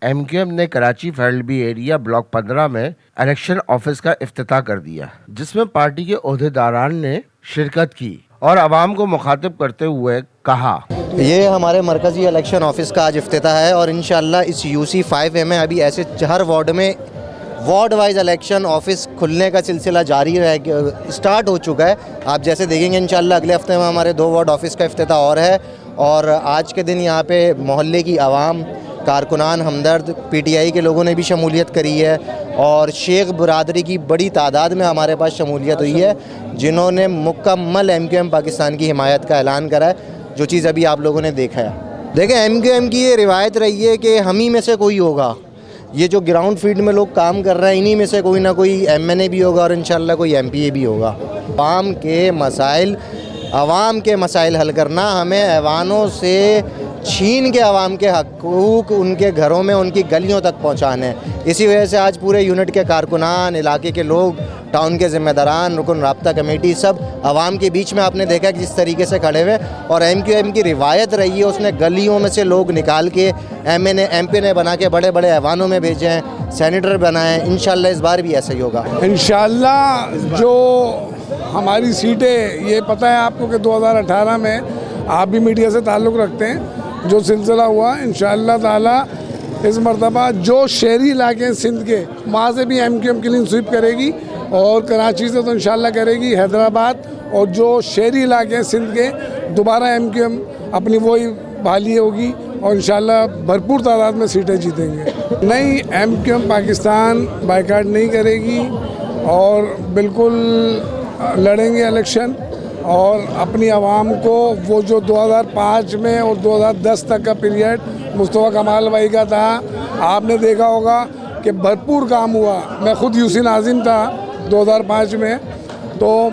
MQM ने Karachi फैल्डबी area block 15 में election office का इफ्तिताह कर दिया, जिसमें पार्टी के ओहदेदारान ने शिरकत की और आवाम को मुखातिब करते हुए कहा, ये हमारे मरकज़ी इलेक्शन ऑफिस का आज इफ्तिताह है और इंशाअल्लाह इस UC 5A में अभी ऐसे हर वार्ड में वार्ड वाइज इलेक्शन ऑफिस खुलने का सिलसिला जारी है, स्टार्ट हो चुका है। आप जैसे देखेंगे इंशाअल्लाह अगले हफ्ते में हमारे 2 वार्ड ऑफिस का इफ्तिताह और है। और आज के दिन यहाँ पे मोहल्ले की आवाम, कारकुनान, हमदर्द, PTI के लोगों ने भी शमूलियत करी है और शेख बरदरी की बड़ी तादाद में हमारे पास शमूलियत हुई है, जिन्होंने मुकम्मल MQM पाकिस्तान की हिमायत का ऐलान करा है, जो चीज़ अभी आप लोगों ने देखा है। देखें, MQM की ये रिवायत रही है कि हम ही में से कोई होगा। ये जो ग्राउंड फील्ड में लोग काम कर रहे हैं, इन्हीं में से कोई ना कोई MNA भी होगा और इंशाल्लाह कोई MPA भी होगा। आवाम के मसाइल हल करना, हमें ऐवानों से छीन के आवाम के हकूक़ उनके घरों में, उनकी गलियों तक पहुँचाने। इसी वजह से आज पूरे यूनिट के कारकुनान, इलाके के लोग, टाउन के ज़िम्मेदारान, रुकन राब्ता कमेटी, सब आवाम के बीच में आपने देखा कि जिस तरीके से खड़े हुए। और MQM की रिवायत रही है, उसने गलियों में से लोग निकाल के MNA MP बना के बड़े बड़े ऐवानों में भेजे हैं, सेनेटर बनाए। इंशाल्लाह इस बार भी ऐसा ही होगा। इंशाल्लाह जो हमारी सीटें, ये पता है आपको कि 2018 में आप भी मीडिया से ताल्लुक़ रखते हैं, जो सिलसिला हुआ, इंशाअल्लाह ताला इस मरतबा जो शहरी इलाके हैं सिंध के, वहाँ से भी MQM क्लीन स्वीप करेगी और कराची से तो इंशाअल्लाह करेगी, हैदराबाद और जो शहरी इलाके हैं सिंध के, दोबारा MQM अपनी वही बहाली होगी और इंशाअल्लाह भरपूर तादाद में सीटें जीतेंगे। नहीं, MQM पाकिस्तान बायकाट नहीं करेगी और बिल्कुल लड़ेंगे इलेक्शन और अपनी आवाम को वो जो 2005 में और 2010 तक का पीरियड मुस्तफ़ा कमाल भाई का था, आपने देखा होगा कि भरपूर काम हुआ। मैं ख़ुद UC नाज़िम था 2005 में, तो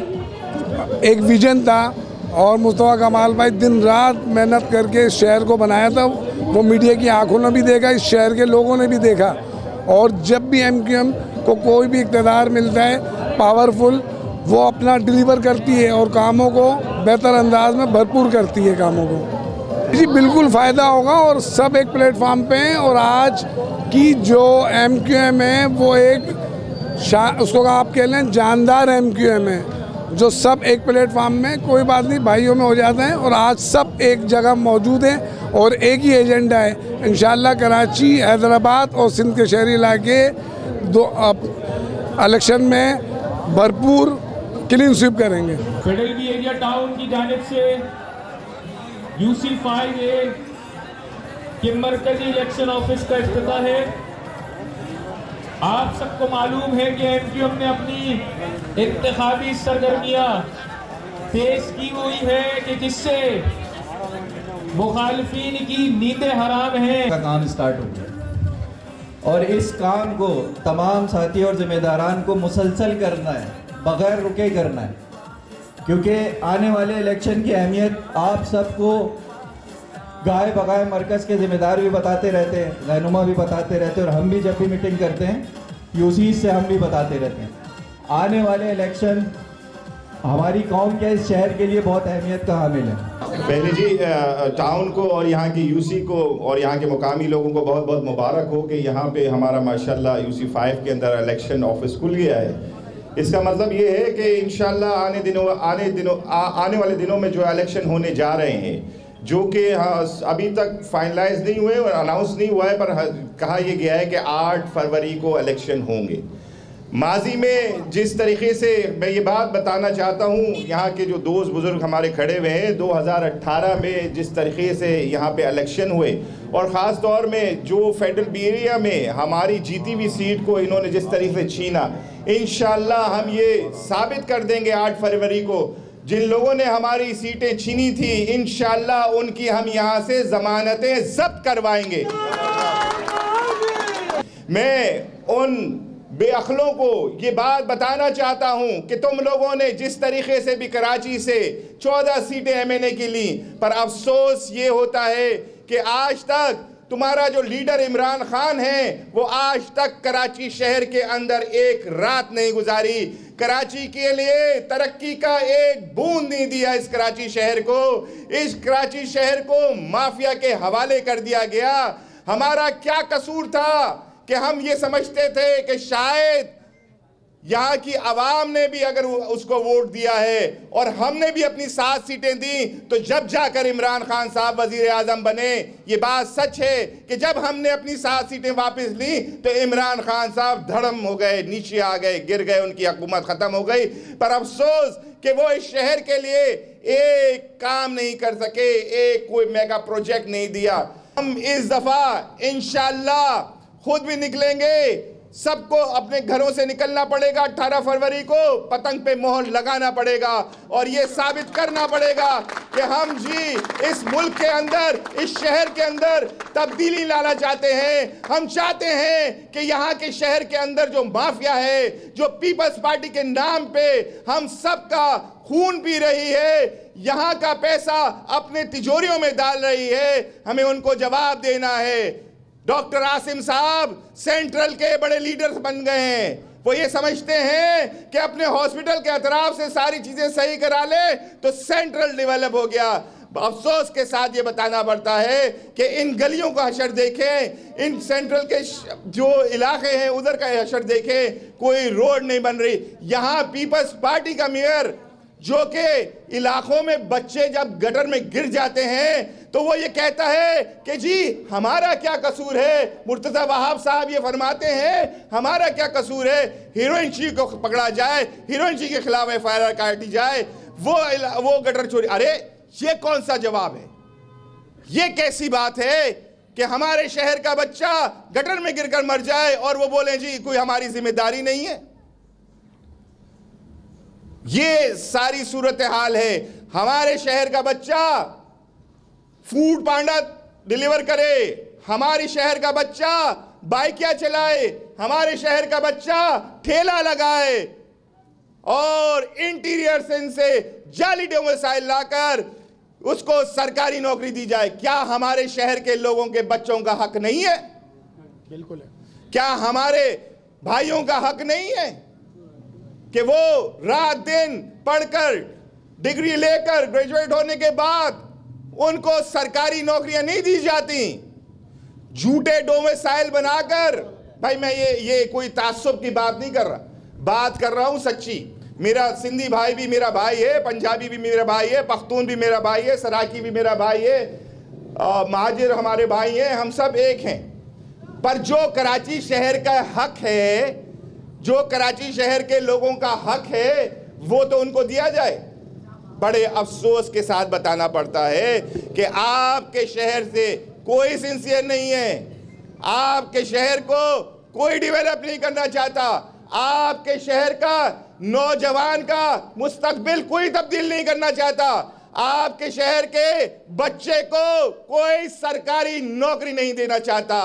एक विजन था और मुस्तफ़ा कमाल भाई दिन रात मेहनत करके इस शहर को बनाया था। वो मीडिया की आंखों ने भी देखा, इस शहर के लोगों ने भी देखा। और जब भी MQM को कोई भी इक़्तिदार मिलता है पावरफुल, वो अपना डिलीवर करती है और कामों को बेहतर अंदाज में भरपूर करती है कामों को। जी बिल्कुल फ़ायदा होगा और सब एक प्लेटफार्म पे हैं। और आज की जो MQM है वो एक उसको आप कह लें जानदार MQM है, जो सब एक प्लेटफार्म में, कोई बात नहीं, भाइयों में हो जाते हैं। और आज सब एक जगह मौजूद हैं और एक ही एजेंडा है। इंशाअल्लाह कराची, हैदराबाद और सिंध के शहरी इलाके इलेक्शन में भरपूर क्लीन स्वीप करेंगे। फैल्डबी एरिया टाउन की जानिब से UC 5A के मरकजी इलेक्शन ऑफिस का इफ्तिताह है। आप सबको मालूम है कि MQM ने अपनी इंतखाबी सरगर्मियां तेज की हुई है कि जिससे मुखालिफिन की नींदें हराम हैं। का काम स्टार्ट हो गया और इस काम को तमाम साथी और जिम्मेदारान को मुसलसल करना है, बगैर रुके करना है, क्योंकि आने वाले इलेक्शन की अहमियत आप सबको गाय बगाए मरकज़ के ज़िम्मेदार भी बताते रहते हैं, रहनुमा भी बताते रहते हैं और हम भी जब भी मीटिंग करते हैं UC से हम भी बताते रहते हैं। आने वाले इलेक्शन हमारी कौम के, इस शहर के लिए बहुत अहमियत का हामिल है। पहले जी टाउन को और यहाँ की UC को और यहाँ के मुकामी लोगों को बहुत बहुत मुबारक हो कि यहाँ पे हमारा माशाल्लाह UC 5 के अंदर इलेक्शन ऑफिस खुल गया है। इसका मतलब ये है कि इंशाल्लाह आने वाले दिनों में जो इलेक्शन होने जा रहे हैं, जो कि अभी तक फाइनलाइज नहीं हुए और अनाउंस नहीं हुआ है, पर कहा यह गया है कि 8 फरवरी को इलेक्शन होंगे। माजी में जिस तरीके से मैं ये बात बताना चाहता हूँ, यहाँ के जो दोस्त बुज़ुर्ग हमारे खड़े हुए हैं, 2018 में जिस तरीके से यहाँ पे इलेक्शन हुए और ख़ास तौर में जो फैल्डबी एरिया में हमारी जीती हुई सीट को इन्होंने जिस तरीके से छीना, इंशाअल्लाह हम ये साबित कर देंगे 8 फरवरी को, जिन लोगों ने हमारी सीटें छीनी थी, इंशाअल्लाह उनकी हम यहाँ से ज़मानतें ज़ब्त करवाएंगे। मैं उन बेअक्लों को ये बात बताना चाहता हूँ कि तुम लोगों ने जिस तरीके से भी कराची से 14 सीटें MNA की ली, पर अफसोस ये होता है कि आज तक तुम्हारा जो लीडर इमरान खान है, वो आज तक कराची शहर के अंदर एक रात नहीं गुजारी, कराची के लिए तरक्की का एक बूंद नहीं दिया। इस कराची शहर को, इस कराची शहर को माफिया के हवाले कर दिया गया। हमारा क्या कसूर था कि हम ये समझते थे कि शायद यहाँ की आवाम ने भी अगर उसको वोट दिया है और हमने भी अपनी 7 सीटें दी, तो जब जाकर इमरान खान साहब वजीर आजम बने। ये बात सच है कि जब हमने अपनी 7 सीटें वापस ली तो इमरान खान साहब धड़म हो गए, नीचे आ गए, गिर गए, उनकी हुकूमत खत्म हो गई। पर अफसोस कि वो इस शहर के लिए एक काम नहीं कर सके, एक कोई मेगा प्रोजेक्ट नहीं दिया। हम इस दफा इंशाअल्लाह खुद भी निकलेंगे, सबको अपने घरों से निकलना पड़ेगा। 18 फरवरी को पतंग पे मोहर लगाना पड़ेगा और ये साबित करना पड़ेगा कि हम जी इस मुल्क के अंदर, इस शहर के अंदर तब्दीली लाना चाहते हैं। हम चाहते हैं कि यहाँ के शहर के अंदर जो माफिया है, जो पीपल्स पार्टी के नाम पे हम सबका खून पी रही है, यहाँ का पैसा अपने तिजोरियों में डाल रही है, हमें उनको जवाब देना है। डॉक्टर आसिम साहब सेंट्रल के बड़े लीडर्स बन गए हैं। वो ये समझते हैं कि अपने हॉस्पिटल के अतराफ से सारी चीजें सही करा ले तो सेंट्रल डेवलप हो गया। अफसोस के साथ ये बताना पड़ता है कि इन गलियों का हशर देखें, इन सेंट्रल के जो इलाके हैं उधर का हशर देखें, कोई रोड नहीं बन रही। यहाँ पीपल्स पार्टी का मेयर जो कि इलाकों में बच्चे जब गटर में गिर जाते हैं तो वो ये कहता है कि जी हमारा क्या कसूर है। मुर्तज़ा वहाब साहब ये फरमाते हैं हमारा क्या कसूर है, हीरोइन शी को पकड़ा जाए, हीरोइन शी के खिलाफ एफआईआर काटी जाए, वो गटर चोरी। अरे ये कौन सा जवाब है? ये कैसी बात है कि हमारे शहर का बच्चा गटर में गिरकर मर जाए और वो बोले जी कोई हमारी जिम्मेदारी नहीं है? ये सारी सूरत हाल है। हमारे शहर का बच्चा फूड पांडा डिलीवर करे, हमारे शहर का बच्चा बाइकिया चलाए, हमारे शहर का बच्चा ठेला लगाए और इंटीरियर से जाली डोमिसाइल लाकर उसको सरकारी नौकरी दी जाए। क्या हमारे शहर के लोगों के बच्चों का हक नहीं है? बिल्कुल है। क्या हमारे भाइयों का हक नहीं है कि वो रात दिन पढ़कर डिग्री लेकर ग्रेजुएट होने के बाद उनको सरकारी नौकरियां नहीं दी जाती? झूठे डोमिसाइल बनाकर, भाई मैं ये कोई ताज्जुब की बात नहीं कर रहा, बात कर रहा हूं सच्ची। मेरा सिंधी भाई भी मेरा भाई है, पंजाबी भी मेरा भाई है, पख्तून भी मेरा भाई है, सराकी भी मेरा भाई है, महाजिर हमारे भाई हैं, हम सब एक हैं। पर जो कराची शहर का हक है, जो कराची शहर के लोगों का हक है, वो तो उनको दिया जाए। बड़े अफसोस के साथ बताना पड़ता है कि आपके शहर से कोई सिंसियर नहीं है, आपके शहर को कोई डेवलप नहीं करना चाहता, आपके शहर का नौजवान का मुस्तकबिल कोई तब्दील नहीं करना चाहता, आपके शहर के बच्चे को कोई सरकारी नौकरी नहीं देना चाहता।